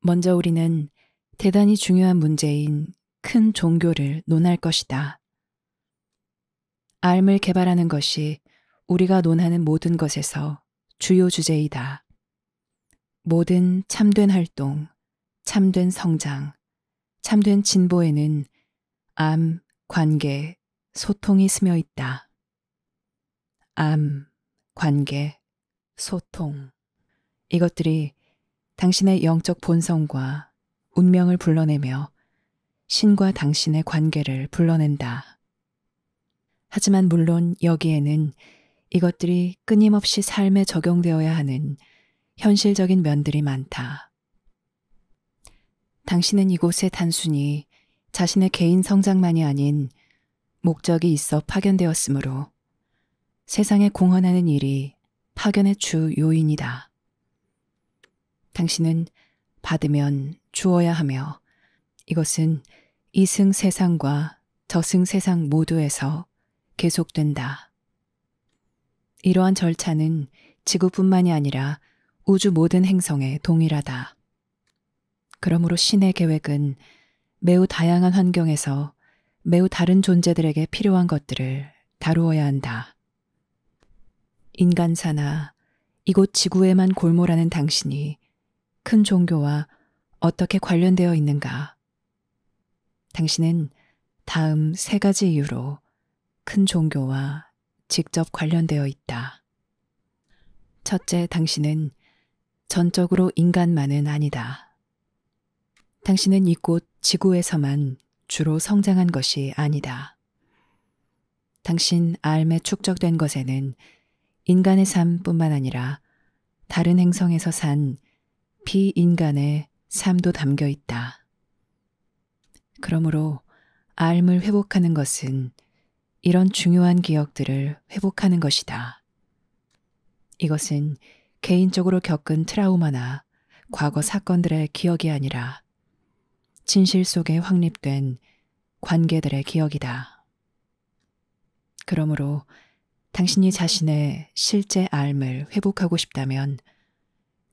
먼저 우리는 대단히 중요한 문제인 큰 종교를 논할 것이다. 알을 개발하는 것이 우리가 논하는 모든 것에서 주요 주제이다. 모든 참된 활동, 참된 성장, 참된 진보에는 암, 관계, 소통이 스며 있다. 암, 관계, 소통. 이것들이 당신의 영적 본성과 운명을 불러내며 신과 당신의 관계를 불러낸다. 하지만 물론 여기에는 이것들이 끊임없이 삶에 적용되어야 하는 현실적인 면들이 많다. 당신은 이곳에 단순히 자신의 개인 성장만이 아닌 목적이 있어 파견되었으므로 세상에 공헌하는 일이 파견의 주 요인이다. 당신은 받으면 주어야 하며 이것은 이승 세상과 저승 세상 모두에서 계속된다. 이러한 절차는 지구뿐만이 아니라 우주 모든 행성에 동일하다. 그러므로 신의 계획은 매우 다양한 환경에서 매우 다른 존재들에게 필요한 것들을 다루어야 한다. 인간사나 이곳 지구에만 골몰하는 당신이 큰 종교와 어떻게 관련되어 있는가? 당신은 다음 3가지 이유로 큰 종교와 직접 관련되어 있다. 첫째, 당신은 전적으로 인간만은 아니다. 당신은 이곳 지구에서만 주로 성장한 것이 아니다. 당신 알에 축적된 것에는 인간의 삶뿐만 아니라 다른 행성에서 산 비인간의 삶도 담겨 있다. 그러므로 알을 회복하는 것은 이런 중요한 기억들을 회복하는 것이다. 이것은 개인적으로 겪은 트라우마나 과거 사건들의 기억이 아니라 진실 속에 확립된 관계들의 기억이다. 그러므로 당신이 자신의 실제 알을 회복하고 싶다면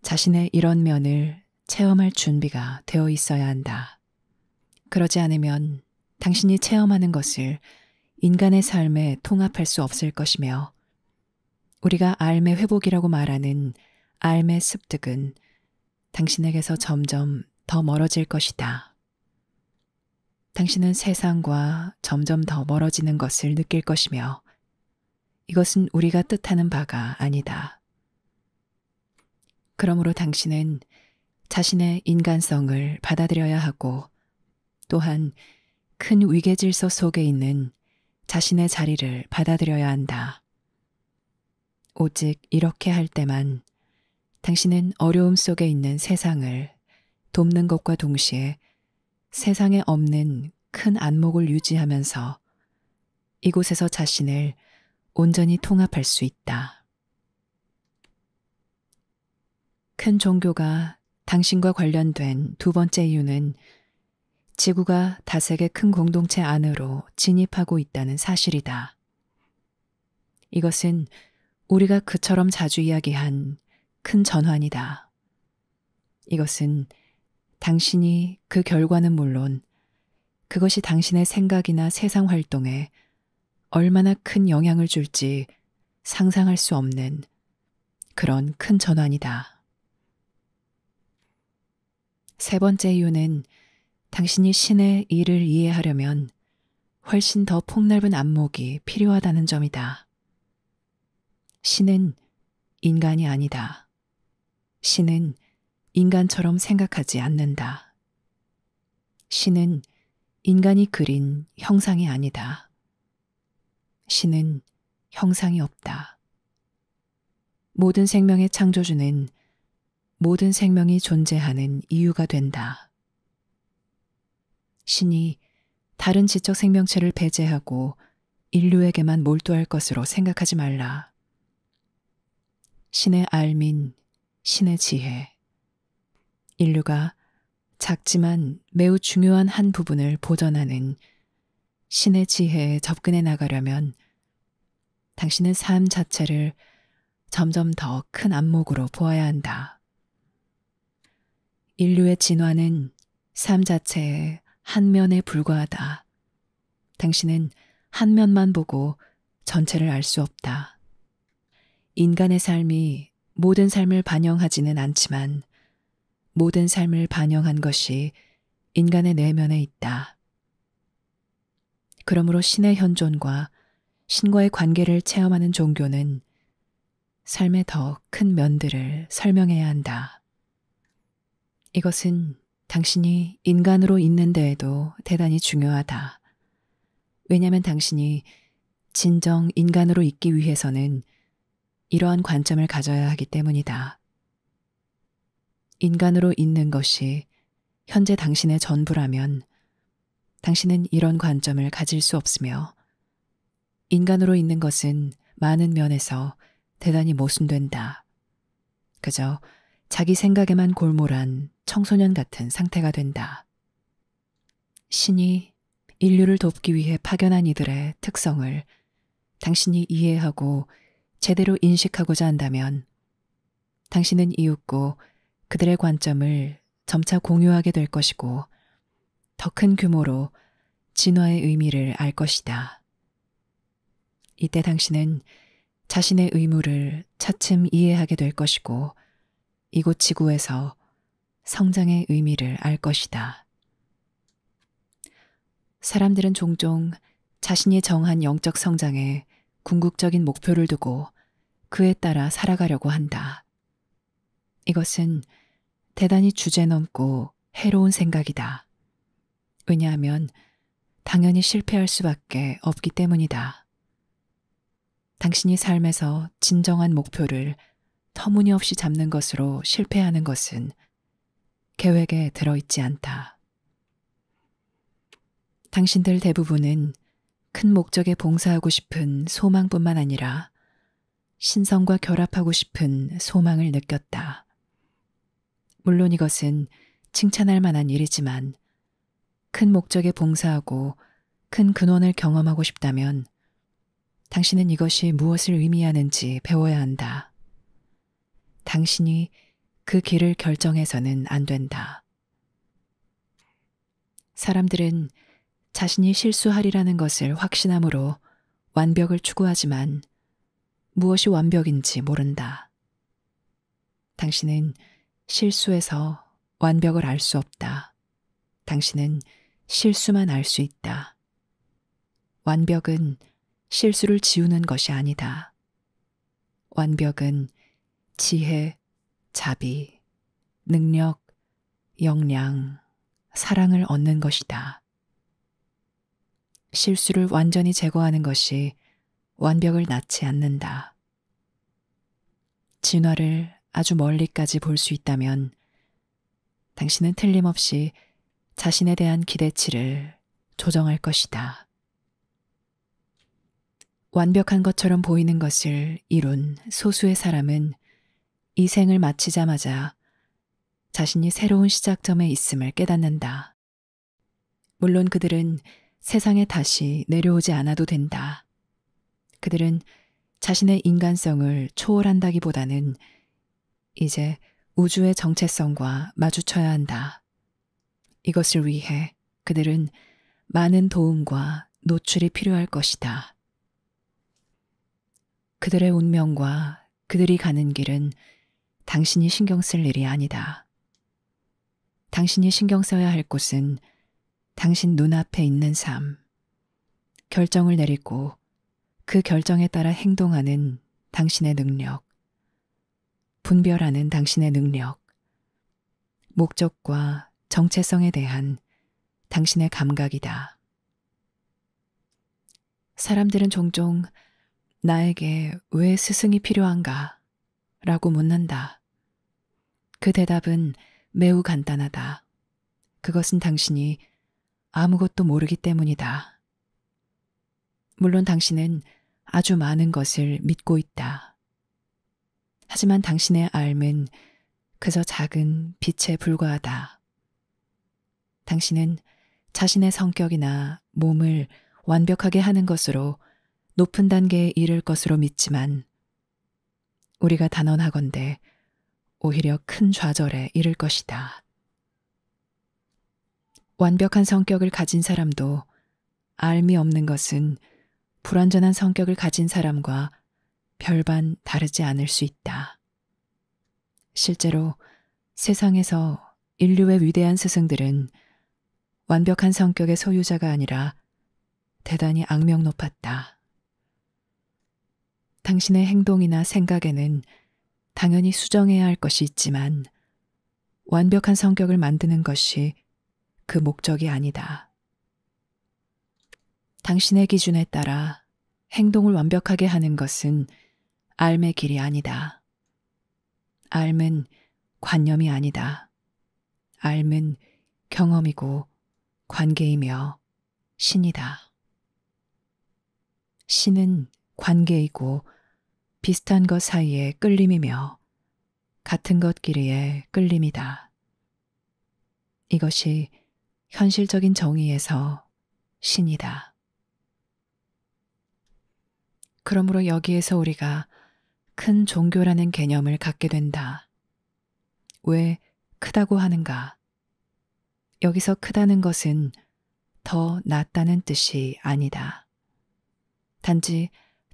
자신의 이런 면을 체험할 준비가 되어 있어야 한다. 그러지 않으면 당신이 체험하는 것을 인간의 삶에 통합할 수 없을 것이며 우리가 알의 회복이라고 말하는 알의 습득은 당신에게서 점점 더 멀어질 것이다. 당신은 세상과 점점 더 멀어지는 것을 느낄 것이며 이것은 우리가 뜻하는 바가 아니다. 그러므로 당신은 자신의 인간성을 받아들여야 하고 또한 큰 위계 질서 속에 있는 자신의 자리를 받아들여야 한다. 오직 이렇게 할 때만 당신은 어려움 속에 있는 세상을 돕는 것과 동시에 세상에 없는 큰 안목을 유지하면서 이곳에서 자신을 온전히 통합할 수 있다. 큰 종교가 당신과 관련된 2번째 이유는 지구가 다색의 큰 공동체 안으로 진입하고 있다는 사실이다. 이것은 우리가 그처럼 자주 이야기한 큰 전환이다. 이것은 당신이 그 결과는 물론 그것이 당신의 생각이나 세상 활동에 얼마나 큰 영향을 줄지 상상할 수 없는 그런 큰 전환이다. 3번째 이유는 당신이 신의 일을 이해하려면 훨씬 더 폭넓은 안목이 필요하다는 점이다. 신은 인간이 아니다. 신은 인간처럼 생각하지 않는다. 신은 인간이 그린 형상이 아니다. 신은 형상이 없다. 모든 생명의 창조주는 모든 생명이 존재하는 이유가 된다. 신이 다른 지적 생명체를 배제하고 인류에게만 몰두할 것으로 생각하지 말라. 신의 알민, 신의 지혜. 인류가 작지만 매우 중요한 한 부분을 보존하는 신의 지혜에 접근해 나가려면 당신은 삶 자체를 점점 더 큰 안목으로 보아야 한다. 인류의 진화는 삶 자체의 한 면에 불과하다. 당신은 한 면만 보고 전체를 알 수 없다. 인간의 삶이 모든 삶을 반영하지는 않지만 모든 삶을 반영한 것이 인간의 내면에 있다. 그러므로 신의 현존과 신과의 관계를 체험하는 종교는 삶의 더 큰 면들을 설명해야 한다. 이것은 당신이 인간으로 있는 데에도 대단히 중요하다. 왜냐하면 당신이 진정 인간으로 있기 위해서는 이러한 관점을 가져야 하기 때문이다. 인간으로 있는 것이 현재 당신의 전부라면 당신은 이런 관점을 가질 수 없으며 인간으로 있는 것은 많은 면에서 대단히 모순된다. 그저 자기 생각에만 골몰한 청소년 같은 상태가 된다. 신이 인류를 돕기 위해 파견한 이들의 특성을 당신이 이해하고 제대로 인식하고자 한다면 당신은 이웃고 그들의 관점을 점차 공유하게 될 것이고 더 큰 규모로 진화의 의미를 알 것이다. 이때 당신은 자신의 의무를 차츰 이해하게 될 것이고 이곳 지구에서 성장의 의미를 알 것이다. 사람들은 종종 자신이 정한 영적 성장에 궁극적인 목표를 두고 그에 따라 살아가려고 한다. 이것은 대단히 주제넘고 해로운 생각이다. 왜냐하면 당연히 실패할 수밖에 없기 때문이다. 당신이 삶에서 진정한 목표를 터무니없이 잡는 것으로 실패하는 것은 계획에 들어있지 않다. 당신들 대부분은 큰 목적에 봉사하고 싶은 소망뿐만 아니라 신성과 결합하고 싶은 소망을 느꼈다. 물론 이것은 칭찬할 만한 일이지만 큰 목적에 봉사하고 큰 근원을 경험하고 싶다면 당신은 이것이 무엇을 의미하는지 배워야 한다. 당신이 그 길을 결정해서는 안 된다. 사람들은 자신이 실수하리라는 것을 확신함으로 완벽을 추구하지만 무엇이 완벽인지 모른다. 당신은 실수에서 완벽을 알 수 없다. 당신은 실수만 알 수 있다. 완벽은 실수를 지우는 것이 아니다. 완벽은 지혜, 자비, 능력, 역량, 사랑을 얻는 것이다. 실수를 완전히 제거하는 것이 완벽을 낳지 않는다. 진화를 아주 멀리까지 볼 수 있다면 당신은 틀림없이 자신에 대한 기대치를 조정할 것이다. 완벽한 것처럼 보이는 것을 이룬 소수의 사람은 이 생을 마치자마자 자신이 새로운 시작점에 있음을 깨닫는다. 물론 그들은 세상에 다시 내려오지 않아도 된다. 그들은 자신의 인간성을 초월한다기보다는 이제 우주의 정체성과 마주쳐야 한다. 이것을 위해 그들은 많은 도움과 노출이 필요할 것이다. 그들의 운명과 그들이 가는 길은 당신이 신경 쓸 일이 아니다. 당신이 신경 써야 할 곳은 당신 눈앞에 있는 삶, 결정을 내리고 그 결정에 따라 행동하는 당신의 능력, 분별하는 당신의 능력, 목적과 정체성에 대한 당신의 감각이다. 사람들은 종종 나에게 왜 스승이 필요한가? 라고 묻는다. 그 대답은 매우 간단하다. 그것은 당신이 아무것도 모르기 때문이다. 물론 당신은 아주 많은 것을 믿고 있다. 하지만 당신의 삶은 그저 작은 빛에 불과하다. 당신은 자신의 성격이나 몸을 완벽하게 하는 것으로 높은 단계에 이를 것으로 믿지만 우리가 단언하건대 오히려 큰 좌절에 이를 것이다. 완벽한 성격을 가진 사람도 알미 없는 것은 불완전한 성격을 가진 사람과 별반 다르지 않을 수 있다. 실제로 세상에서 인류의 위대한 스승들은 완벽한 성격의 소유자가 아니라 대단히 악명 높았다. 당신의 행동이나 생각에는 당연히 수정해야 할 것이 있지만 완벽한 성격을 만드는 것이 그 목적이 아니다. 당신의 기준에 따라 행동을 완벽하게 하는 것은 삶의 길이 아니다. 삶은 관념이 아니다. 삶은 경험이고 관계이며 신이다. 신은 관계이고 비슷한 것 사이의 끌림이며 같은 것 길이의 끌림이다. 이것이 현실적인 정의에서 신이다. 그러므로 여기에서 우리가 큰 종교라는 개념을 갖게 된다. 왜 크다고 하는가? 여기서 크다는 것은 더 낫다는 뜻이 아니다. 단지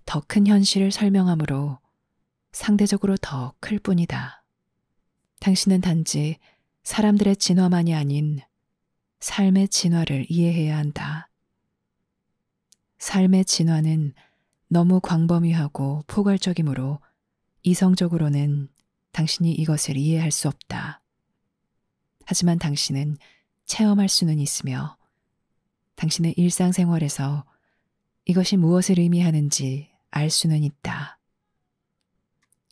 더 큰 현실을 설명하므로 상대적으로 더 클 뿐이다. 당신은 단지 사람들의 진화만이 아닌 삶의 진화를 이해해야 한다. 삶의 진화는 너무 광범위하고 포괄적이므로 이성적으로는 당신이 이것을 이해할 수 없다. 하지만 당신은 체험할 수는 있으며 당신의 일상생활에서 이것이 무엇을 의미하는지 알 수는 있다.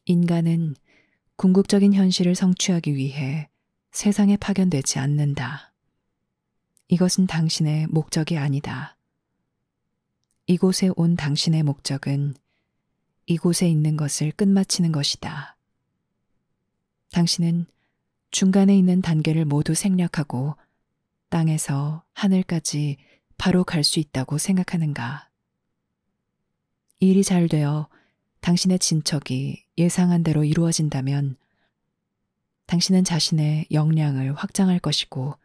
인간은 궁극적인 현실을 성취하기 위해 세상에 파견되지 않는다. 이것은 당신의 목적이 아니다. 이곳에 온 당신의 목적은 이곳에 있는 것을 끝마치는 것이다. 당신은 중간에 있는 단계를 모두 생략하고 땅에서 하늘까지 바로 갈 수 있다고 생각하는가? 일이 잘 되어 당신의 진척이 예상한 대로 이루어진다면 당신은 자신의 역량을 확장할 것이고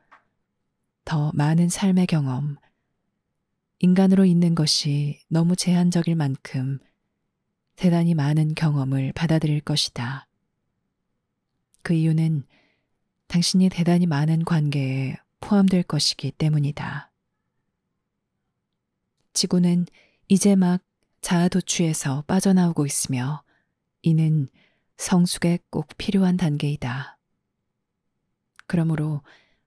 더 많은 삶의 경험, 인간으로 있는 것이 너무 제한적일 만큼 대단히 많은 경험을 받아들일 것이다. 그 이유는 당신이 대단히 많은 관계에 포함될 것이기 때문이다. 지구는 이제 막 자아도취에서 빠져나오고 있으며 이는 성숙에 꼭 필요한 단계이다. 그러므로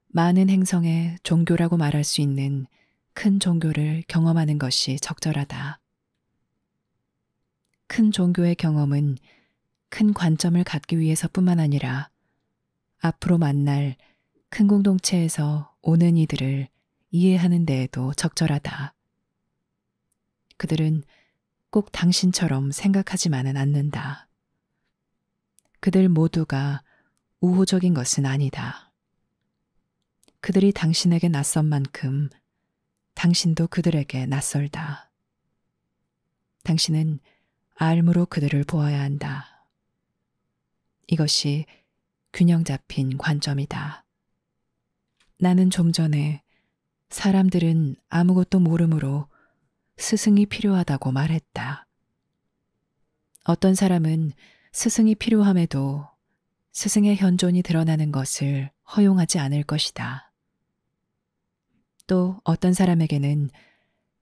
많은 행성의 종교라고 말할 수 있는 큰 종교를 경험하는 것이 적절하다. 큰 종교의 경험은 큰 관점을 갖기 위해서뿐만 아니라 앞으로 만날 큰 공동체에서 오는 이들을 이해하는 데에도 적절하다. 그들은 꼭 당신처럼 생각하지만은 않는다. 그들 모두가 우호적인 것은 아니다. 그들이 당신에게 낯선 만큼 당신도 그들에게 낯설다. 당신은 알므로 그들을 보아야 한다. 이것이 균형 잡힌 관점이다. 나는 좀 전에 사람들은 아무것도 모르므로 스승이 필요하다고 말했다. 어떤 사람은 스승이 필요함에도 스승의 현존이 드러나는 것을 허용하지 않을 것이다. 또 어떤 사람에게는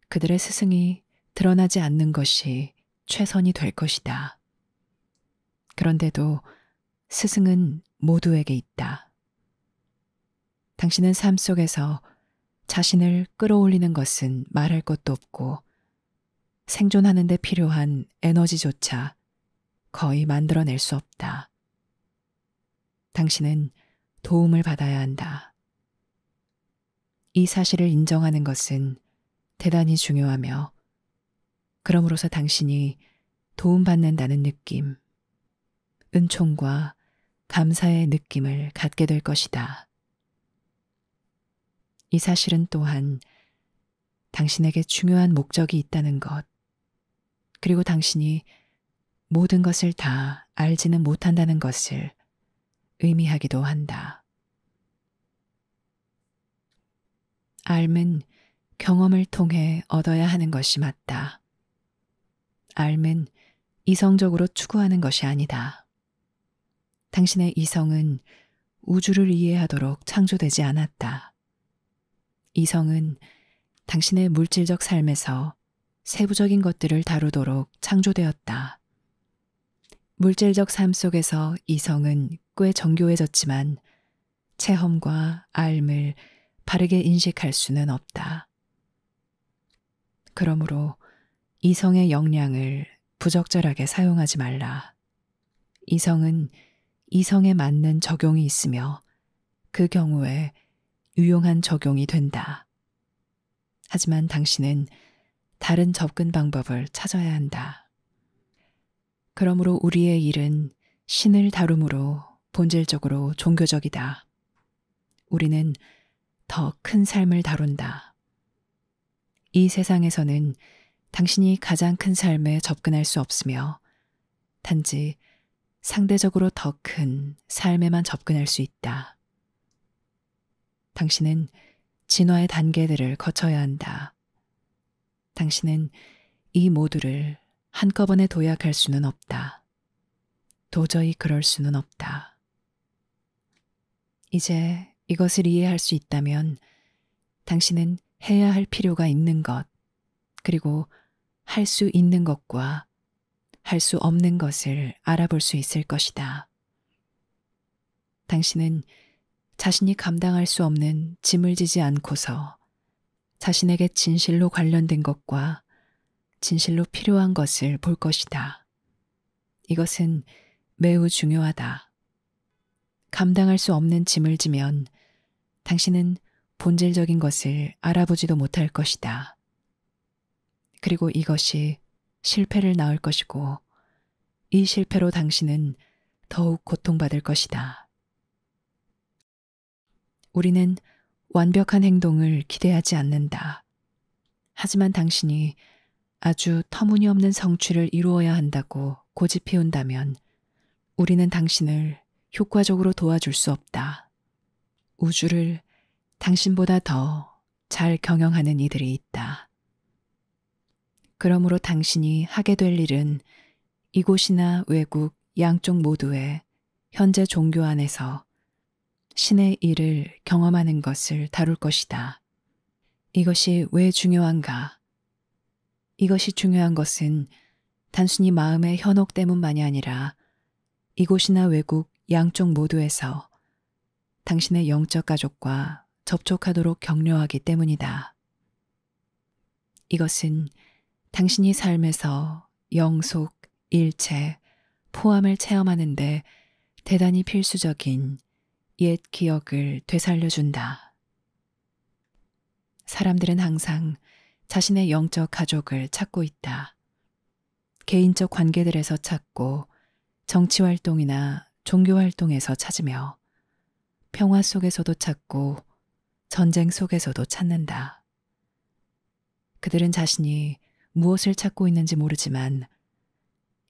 그들의 스승이 드러나지 않는 것이 최선이 될 것이다. 그런데도 스승은 모두에게 있다. 당신은 삶 속에서 자신을 끌어올리는 것은 말할 것도 없고 생존하는 데 필요한 에너지조차 거의 만들어낼 수 없다. 당신은 도움을 받아야 한다. 이 사실을 인정하는 것은 대단히 중요하며 그럼으로써 당신이 도움받는다는 느낌, 은총과 감사의 느낌을 갖게 될 것이다. 이 사실은 또한 당신에게 중요한 목적이 있다는 것, 그리고 당신이 모든 것을 다 알지는 못한다는 것을 의미하기도 한다. 삶은 경험을 통해 얻어야 하는 것이 맞다. 삶은 이성적으로 추구하는 것이 아니다. 당신의 이성은 우주를 이해하도록 창조되지 않았다. 이성은 당신의 물질적 삶에서 세부적인 것들을 다루도록 창조되었다. 물질적 삶 속에서 이성은 꽤 정교해졌지만 체험과 삶을 바르게 인식할 수는 없다. 그러므로 이성의 역량을 부적절하게 사용하지 말라. 이성은 이성에 맞는 적용이 있으며 그 경우에 유용한 적용이 된다. 하지만 당신은 다른 접근 방법을 찾아야 한다. 그러므로 우리의 일은 신을 다룸으로 본질적으로 종교적이다. 우리는 더 큰 삶을 다룬다. 이 세상에서는 당신이 가장 큰 삶에 접근할 수 없으며 단지 상대적으로 더 큰 삶에만 접근할 수 있다. 당신은 진화의 단계들을 거쳐야 한다. 당신은 이 모두를 한꺼번에 도약할 수는 없다. 도저히 그럴 수는 없다. 이제 이것을 이해할 수 있다면 당신은 해야 할 필요가 있는 것, 그리고 할 수 있는 것과 할 수 없는 것을 알아볼 수 있을 것이다. 당신은 자신이 감당할 수 없는 짐을 지지 않고서 자신에게 진실로 관련된 것과 진실로 필요한 것을 볼 것이다. 이것은 매우 중요하다. 감당할 수 없는 짐을 지면 당신은 본질적인 것을 알아보지도 못할 것이다. 그리고 이것이 실패를 낳을 것이고 이 실패로 당신은 더욱 고통받을 것이다. 우리는 완벽한 행동을 기대하지 않는다. 하지만 당신이 아주 터무니없는 성취를 이루어야 한다고 고집해온다면 우리는 당신을 효과적으로 도와줄 수 없다. 우주를 당신보다 더 잘 경영하는 이들이 있다. 그러므로 당신이 하게 될 일은 이곳이나 외국 양쪽 모두의 현재 종교 안에서 신의 일을 경험하는 것을 다룰 것이다. 이것이 왜 중요한가? 이것이 중요한 것은 단순히 마음의 현혹 때문만이 아니라 이곳이나 외국 양쪽 모두에서 당신의 영적 가족과 접촉하도록 격려하기 때문이다. 이것은 당신이 삶에서 영속, 일체, 포함을 체험하는데 대단히 필수적인 옛 기억을 되살려준다. 사람들은 항상 자신의 영적 가족을 찾고 있다. 개인적 관계들에서 찾고 정치활동이나 종교활동에서 찾으며 평화 속에서도 찾고 전쟁 속에서도 찾는다. 그들은 자신이 무엇을 찾고 있는지 모르지만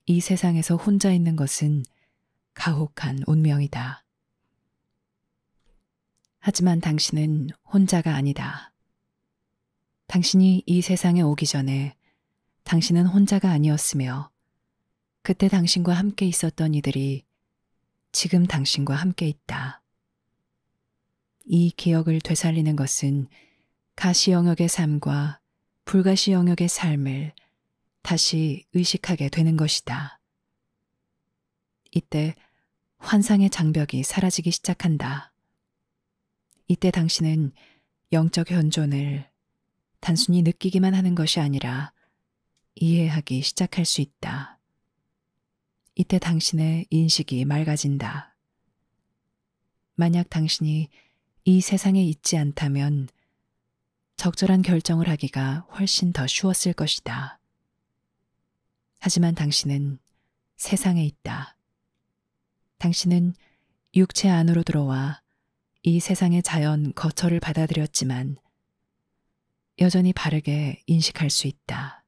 이 세상에서 혼자 있는 것은 가혹한 운명이다. 하지만 당신은 혼자가 아니다. 당신이 이 세상에 오기 전에 당신은 혼자가 아니었으며 그때 당신과 함께 있었던 이들이 지금 당신과 함께 있다. 이 기억을 되살리는 것은 가시 영역의 삶과 불가시 영역의 삶을 다시 의식하게 되는 것이다. 이때 환상의 장벽이 사라지기 시작한다. 이때 당신은 영적 현존을 단순히 느끼기만 하는 것이 아니라 이해하기 시작할 수 있다. 이때 당신의 인식이 맑아진다. 만약 당신이 이 세상에 있지 않다면 적절한 결정을 하기가 훨씬 더 쉬웠을 것이다. 하지만 당신은 세상에 있다. 당신은 육체 안으로 들어와 이 세상의 자연 거처를 받아들였지만 여전히 바르게 인식할 수 있다.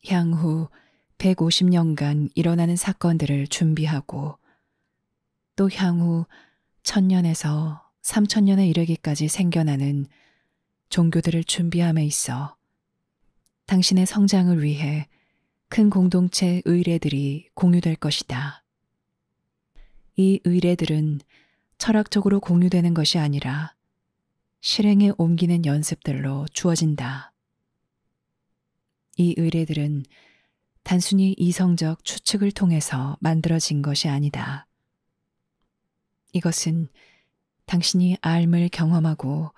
향후 150년간 일어나는 사건들을 준비하고 또 향후 1000년에서 3천년에 이르기까지 생겨나는 종교들을 준비함에 있어 당신의 성장을 위해 큰 공동체 의례들이 공유될 것이다. 이 의례들은 철학적으로 공유되는 것이 아니라 실행에 옮기는 연습들로 주어진다. 이 의례들은 단순히 이성적 추측을 통해서 만들어진 것이 아니다. 이것은 당신이 삶을 경험하고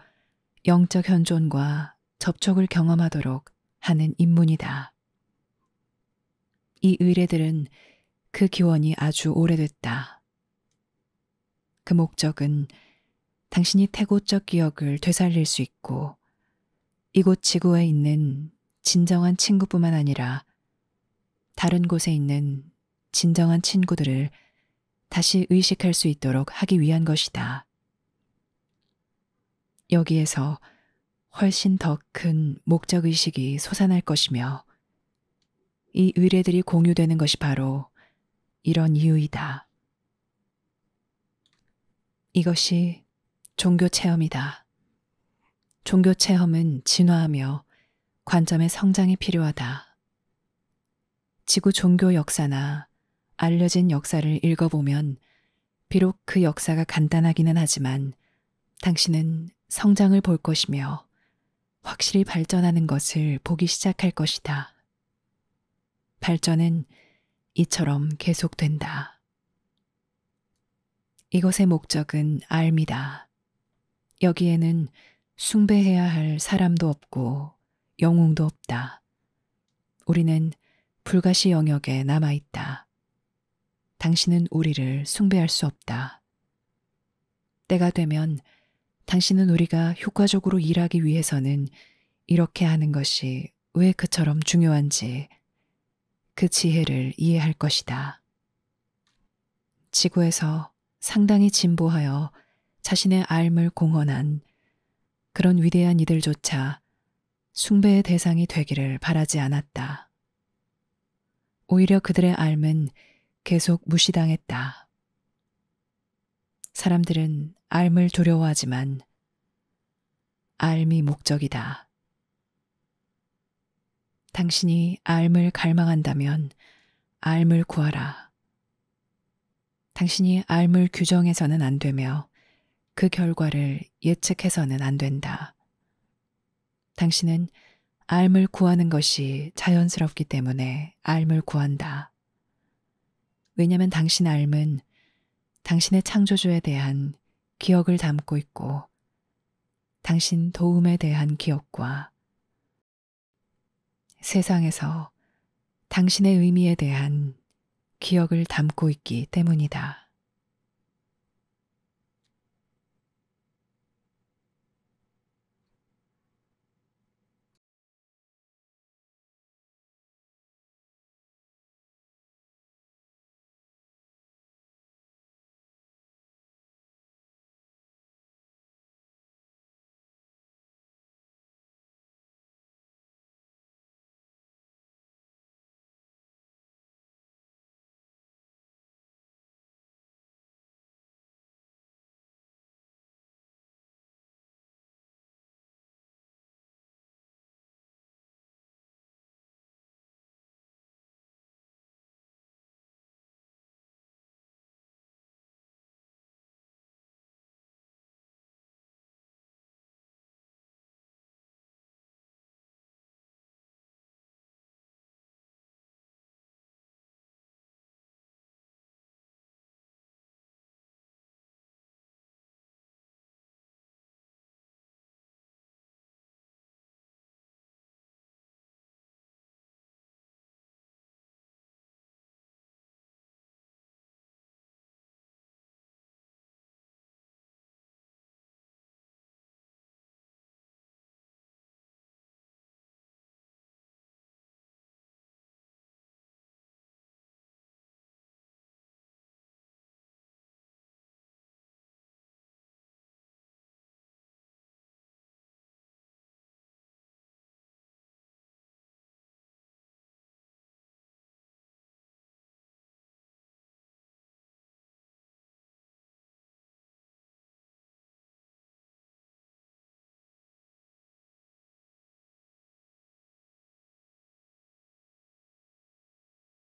영적 현존과 접촉을 경험하도록 하는 입문이다. 이 의례들은 그 기원이 아주 오래됐다. 그 목적은 당신이 태고적 기억을 되살릴 수 있고 이곳 지구에 있는 진정한 친구뿐만 아니라 다른 곳에 있는 진정한 친구들을 다시 의식할 수 있도록 하기 위한 것이다. 여기에서 훨씬 더 큰 목적의식이 솟아날 것이며 이 의례들이 공유되는 것이 바로 이런 이유이다. 이것이 종교 체험이다. 종교 체험은 진화하며 관점의 성장이 필요하다. 지구 종교 역사나 알려진 역사를 읽어보면 비록 그 역사가 간단하기는 하지만 당신은 성장을 볼 것이며 확실히 발전하는 것을 보기 시작할 것이다. 발전은 이처럼 계속된다. 이것의 목적은 삶이다. 여기에는 숭배해야 할 사람도 없고 영웅도 없다. 우리는 불가시 영역에 남아있다. 당신은 우리를 숭배할 수 없다. 때가 되면 당신은 우리가 효과적으로 일하기 위해서는 이렇게 하는 것이 왜 그처럼 중요한지 그 지혜를 이해할 것이다. 지구에서 상당히 진보하여 자신의 삶을 공헌한 그런 위대한 이들조차 숭배의 대상이 되기를 바라지 않았다. 오히려 그들의 삶은 계속 무시당했다. 사람들은 삶을 두려워하지만 삶이 목적이다. 당신이 삶을 갈망한다면 삶을 구하라. 당신이 삶을 규정해서는 안 되며 그 결과를 예측해서는 안 된다. 당신은 삶을 구하는 것이 자연스럽기 때문에 삶을 구한다. 왜냐하면 당신 삶은 당신의 창조주에 대한 기억을 담고 있고 당신 도움에 대한 기억과 세상에서 당신의 의미에 대한 기억을 담고 있기 때문이다.